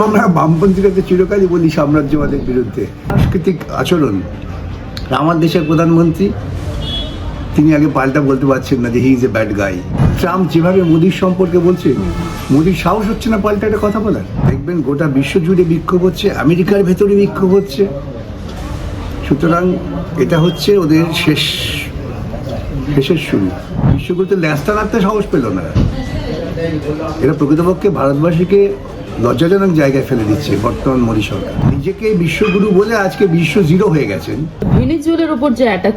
আমরা বামপন্থীরা চিরকালই বলি সাম্রাজ্যবাদের বিরুদ্ধে। সাংস্কৃতিক আচরণ, আমার দেশের প্রধানমন্ত্রী তিনি আগে পাল্টা বলতে পারছেন না যে he is a bad guy. Trump যেভাবে মোদির সম্পর্কে বলছে, মোদির সাহস হচ্ছে না পাল্টা একটা কথা বলার। দেখবেন গোটা বিশ্ব জুড়ে বিক্ষোভ হচ্ছে, আমেরিকার ভেতরে বিক্ষোভ হচ্ছে। সুতরাং এটা হচ্ছে ওদের শেষের শুরু। বিশ্বগুরুতে ল্যাস্তা নাড়তে সাহস পেল না। এরা প্রকৃতপক্ষে ভারতবাসীকে লজ্জাজনক জায়গায় ফেলে দিচ্ছে বর্তমান মোদী সরকার। নিজেকে বিশ্বগুরু বলে আজকে বিশ্ব জিরো হয়ে গেছেন। ভেনেজুয়েলার উপর যে অ্যাটাক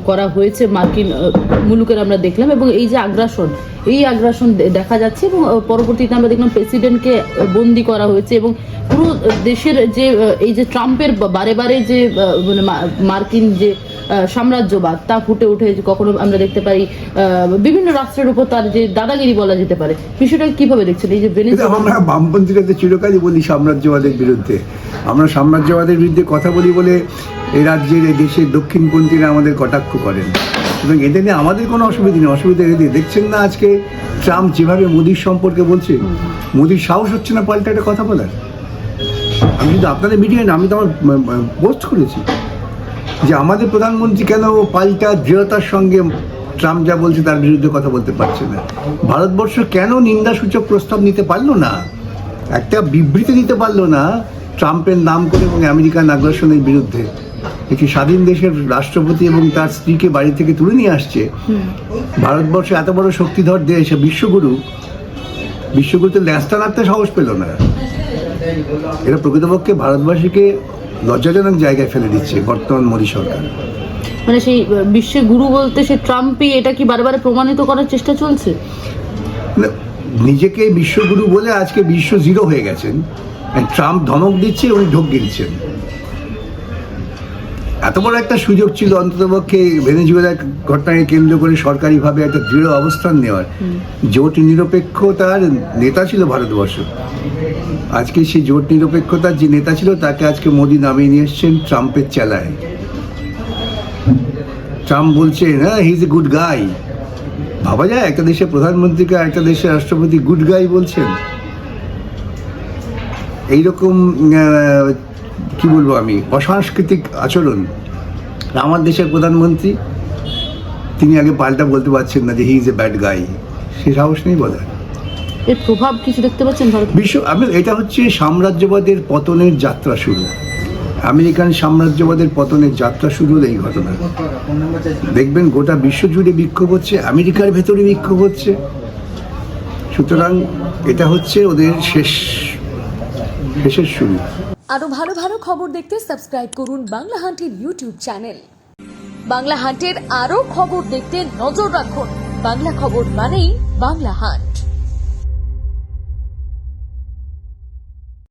করা হয়েছে মার্কিন মুলুকের আমরা দেখলাম, এবং এই যে আগ্রাসন দেখা যাচ্ছে, এবং পরবর্তীতে আমরা দেখলাম প্রেসিডেন্টকে বন্দি করা হয়েছে, এবং পুরো দেশের যে এই যে ট্রাম্পের বারে বারে যে মানে মার্কিন যে সাম্রাজ্যবাদ তা ফুটে উঠে কখনো আমরা দেখতে পারি বিভিন্ন রাষ্ট্রের উপর তার যে দাদাগিরি বলা যেতে পারে। বিষয়টা কিভাবে দেখছেন এই যে ভেনেজুয়েলা? আমরা বামপন্থীরা চিরকালই বলি সাম্রাজ্যবাদের বিরুদ্ধে। আমরা সাম্রাজ্যবাদের বিরুদ্ধে কথা বলি বলে এই রাজ্যের এই দেশের দক্ষিণপন্থীরা আমাদের কটাক্ষ করেন, এবং এদের নিয়ে আমাদের কোনো অসুবিধা নেই। অসুবিধা এদের। দেখছেন না আজকে ট্রাম্প যেভাবে মোদির সম্পর্কে বলছে, মোদির সাহস হচ্ছে না পাল্টা একটা কথা বলার। আমি কিন্তু আপনাদের মিডিয়ায় না, আমি তো আমার পোস্ট করেছি যে আমাদের প্রধানমন্ত্রী কেন পাল্টা দৃঢ়তার সঙ্গে ট্রাম্প যা বলছে তার বিরুদ্ধে কথা বলতে পারছে না। ভারতবর্ষ কেন নিন্দাসূচক প্রস্তাব নিতে পারলো না, একটা বিবৃতি দিতে পারলো না ট্রাম্পের নাম করে এবং আমেরিকান আগ্রাসনের বিরুদ্ধে। একটি স্বাধীন দেশের রাষ্ট্রপতি এবং তার স্ত্রীকে বাড়ি থেকে তুলে নিয়ে আসছে ভারতবর্ষ, এত বড় শক্তিধর দেশ, বিশ্বগুরুতে ল্যাস্তা নাড়তে সাহস পেল না। এরা প্রকৃতপক্ষে ভারতবাসীকে লজ্জাজনক জায়গায় ফেলে দিচ্ছে বর্তমান মোদী সরকার। মানে সেই বিশ্বের গুরু বলতে সে ট্রাম্পই এটা কি বারে বারে প্রমাণিত করার চেষ্টা চলছে? নিজেকে বিশ্বগুরু বলে আজকে বিশ্ব জিরো হয়ে গেছেন। ট্রাম্প ধমক দিচ্ছে, উনি ঢোক গিলছেন। এত বড় একটা সুযোগ ছিল অন্ততপক্ষে ভেনেজুয়েলার ঘটনাকে কেন্দ্র করে সরকারিভাবে একটা দৃঢ় অবস্থান নেওয়ার। জোট নিরপেক্ষতার নেতা ছিল ভারতবর্ষ। আজকে সেই জোট নিরপেক্ষতার যে নেতা ছিল তাকে আজকে মোদি নামিয়ে নিয়ে এসছেন ট্রাম্পের চেলায়। ট্রাম্প বলছে না he is a good guy. ভাবা যায় একটা দেশের প্রধানমন্ত্রীকে একটা দেশের রাষ্ট্রপতি গুড গাই বলছেন? এইরকম কি বলবো আমি, অসাংস্কৃতিক আচরণ। আমার দেশের প্রধানমন্ত্রী তিনি আগে পাল্টা বলতে পারছেন না যে হি ইজ এ ব্যাড গাই। সে সাহস নেই বলার। এর প্রভাব কিছু দেখতে পাচ্ছেন এটা হচ্ছে সাম্রাজ্যবাদের পতনের যাত্রা শুরু। আমেরিকান সাম্রাজ্যবাদের পতনের যাত্রা শুরু হলো এই ঘটনা। দেখবেন গোটা বিশ্ব জুড়ে বিক্ষোভ হচ্ছে, আমেরিকার ভেতরে বিক্ষোভ হচ্ছে। সুতরাং এটা হচ্ছে ওদের শেষের শুরু। আরো ভালো ভালো খবর দেখতে সাবস্ক্রাইব করুন বাংলা হান্টের ইউটিউব চ্যানেল। বাংলা হান্টের আরো খবর দেখতে নজর রাখুন। বাংলা খবর মানেই বাংলা হান্ট।